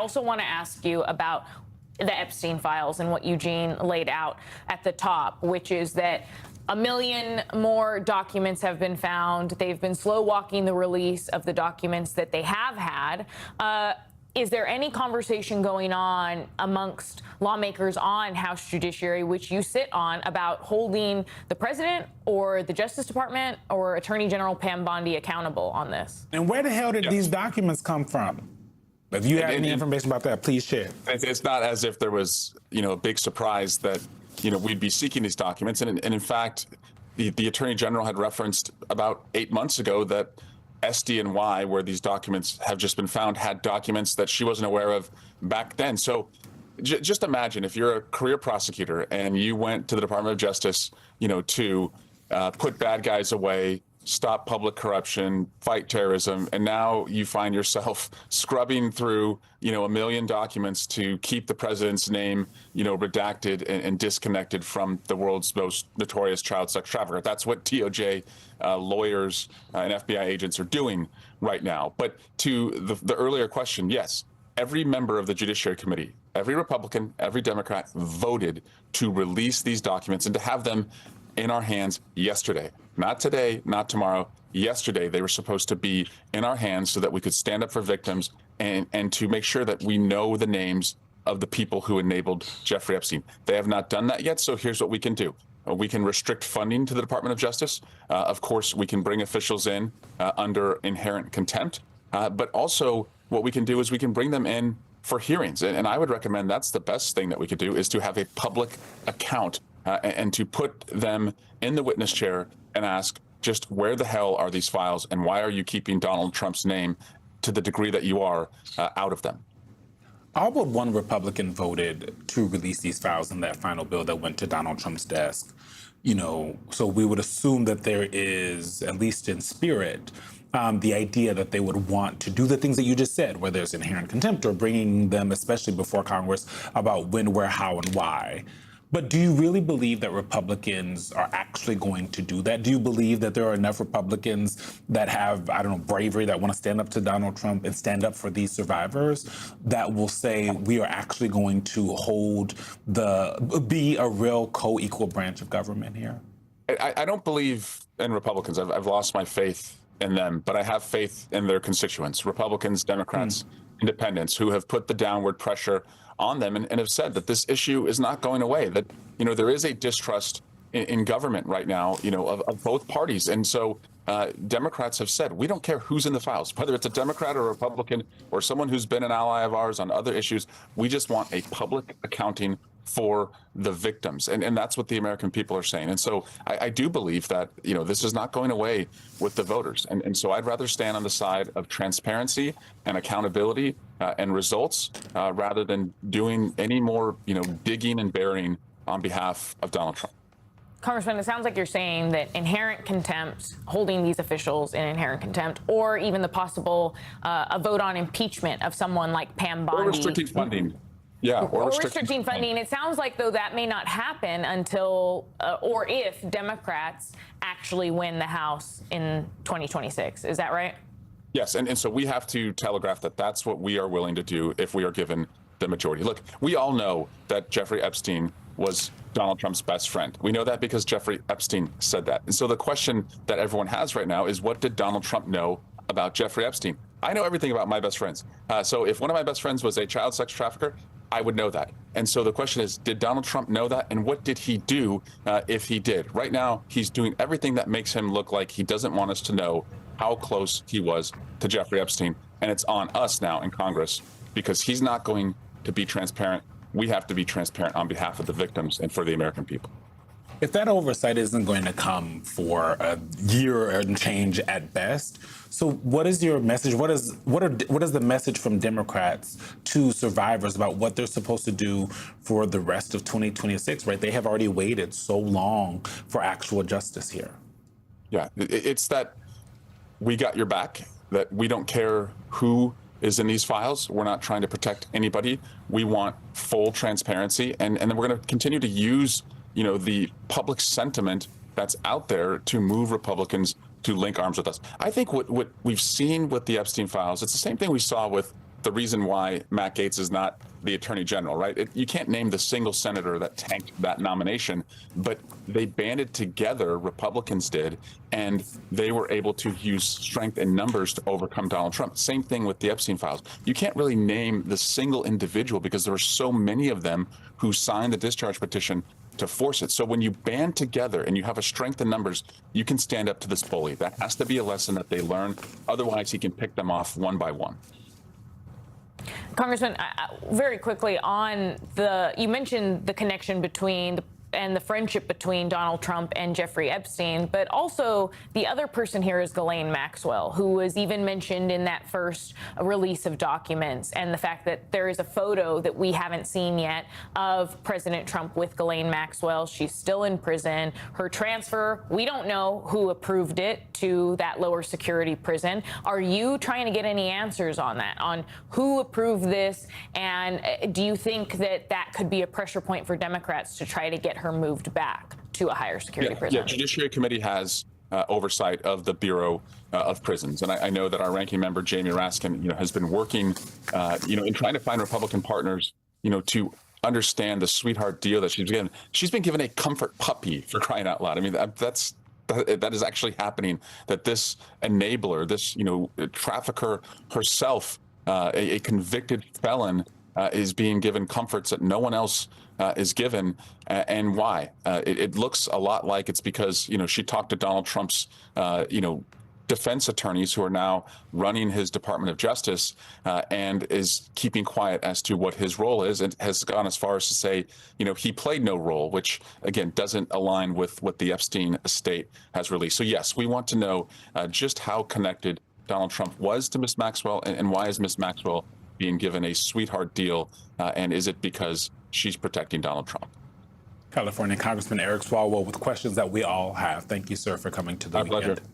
also want to ask you about the Epstein files and what Eugene laid out at the top, which is that 1 million more documents have been found. They've been slow walking the release of the documents that they have had. Is there any conversation going on amongst lawmakers on House Judiciary, which you sit on, about holding the president or the Justice Department or Attorney General Pam Bondi accountable on this? And where the hell did these documents come from? If you have any information about that, please share. It's not as if there was, a big surprise that, we'd be seeking these documents. And in fact, the Attorney General had referenced about 8 months ago that SDNY, where these documents have just been found, had documents that she wasn't aware of back then. So just imagine if you're a career prosecutor and you went to the Department of Justice, to put bad guys away, stop public corruption, fight terrorism, and now you find yourself scrubbing through, 1 million documents to keep the president's name, redacted and disconnected from the world's most notorious child sex trafficker. That's what DOJ lawyers and FBI agents are doing right now. But to the earlier question, yes, every member of the Judiciary Committee, every Republican, every Democrat voted to release these documents and to have them in our hands yesterday. Not today, not tomorrow. Yesterday, they were supposed to be in our hands so that we could stand up for victims and to make sure that we know the names of the people who enabled Jeffrey Epstein. They have not done that yet, so here's what we can do. We can restrict funding to the Department of Justice. Of course, we can bring officials in under inherent contempt. But also, what we can do is we can bring them in for hearings. And I would recommend that's the best thing that we could do, is to have a public account and to put them in the witness chair and ask, just where the hell are these files and why are you keeping Donald Trump's name to the degree that you are out of them? All but one Republican voted to release these files in that final bill that went to Donald Trump's desk. So we would assume that there is, at least in spirit, the idea that they would want to do the things that you just said, where there's inherent contempt, or bringing them, especially before Congress, about when, where, how, and why. But do you really believe that Republicans are actually going to do that? Do you believe that there are enough Republicans that have, bravery, that want to stand up to Donald Trump and stand up for these survivors, that will say we are actually going to be a real co-equal branch of government here? I don't believe in Republicans. I've lost my faith in them, but I have faith in their constituents, Republicans, Democrats, independents, who have put the downward pressure on them and have said that this issue is not going away, that, there is a distrust in government right now, of both parties. And so Democrats have said, we don't care who's in the files, whether it's a Democrat or a Republican or someone who's been an ally of ours on other issues. We just want a public accounting for the victims. And that's what the American people are saying. And so I do believe that, this is not going away with the voters. And so I'd rather stand on the side of transparency and accountability and results rather than doing any more, digging and burying on behalf of Donald Trump. Congressman, it sounds like you're saying that inherent contempt, holding these officials in inherent contempt, or even the possible a vote on impeachment of someone like Pam Bondi. Or restricting funding. Yeah, or restricting funding. It sounds like, though, that may not happen until or if Democrats actually win the House in 2026. Is that right? Yes, and so we have to telegraph that that's what we are willing to do if we are given the majority. Look, we all know that Jeffrey Epstein was Donald Trump's best friend. We know that because Jeffrey Epstein said that. And so the question that everyone has right now is, what did Donald Trump know about Jeffrey Epstein? I know everything about my best friends. So if one of my best friends was a child sex trafficker, I would know that. And so the question is, did Donald Trump know that? And what did he do if he did? Right now, he's doing everything that makes him look like he doesn't want us to know how close he was to Jeffrey Epstein. And it's on us now in Congress, because he's not going to be transparent. We have to be transparent on behalf of the victims and for the American people. If that oversight isn't going to come for a year and change at best, so what is your message? What is the message from Democrats to survivors about what they're supposed to do for the rest of 2026, right? They have already waited so long for actual justice here. Yeah, it's that we got your back, that we don't care who is in these files. We're not trying to protect anybody. We want full transparency. And then we're going to continue to use the public sentiment that's out there to move Republicans to link arms with us. I think what we've seen with the Epstein files, it's the same thing we saw with the reason why Matt Gaetz is not the attorney general, right? You can't name the single senator that tanked that nomination, but they banded together, Republicans did, and they were able to use strength in numbers to overcome Donald Trump. Same thing with the Epstein files. You can't really name the single individual because there were so many of them who signed the discharge petition to force it. So when you band together and you have a strength in numbers, you can stand up to this bully. That has to be a lesson that they learn. Otherwise, he can pick them off one by one. Congressman, very quickly on you mentioned the connection between the friendship between Donald Trump and Jeffrey Epstein, but also the other person here is Ghislaine Maxwell, who was even mentioned in that first release of documents, and the fact that there is a photo that we haven't seen yet of President Trump with Ghislaine Maxwell. She's still in prison. Her transfer, we don't know who approved it to that lower security prison. Are you trying to get any answers on that, on who approved this, and do you think that that could be a pressure point for Democrats to try to get her moved back to a higher security prison? Yeah, Judiciary Committee has oversight of the Bureau of Prisons, and I know that our ranking member Jamie Raskin, has been working, in trying to find Republican partners, to understand the sweetheart deal that she's given. She's been given a comfort puppy, for crying out loud. I mean, that is actually happening. That this enabler, this trafficker herself, a convicted felon, is being given comforts that no one else is given, and why? It looks a lot like it's because she talked to Donald Trump's defense attorneys who are now running his Department of Justice, and is keeping quiet as to what his role is, and has gone as far as to say he played no role, which again doesn't align with what the Epstein estate has released. So yes, we want to know just how connected Donald Trump was to Miss Maxwell, and why is Miss Maxwell being given a sweetheart deal, and is it because she's protecting Donald Trump? California Congressman Eric Swalwell with questions that we all have. Thank you, sir, for coming to the My pleasure. weekend.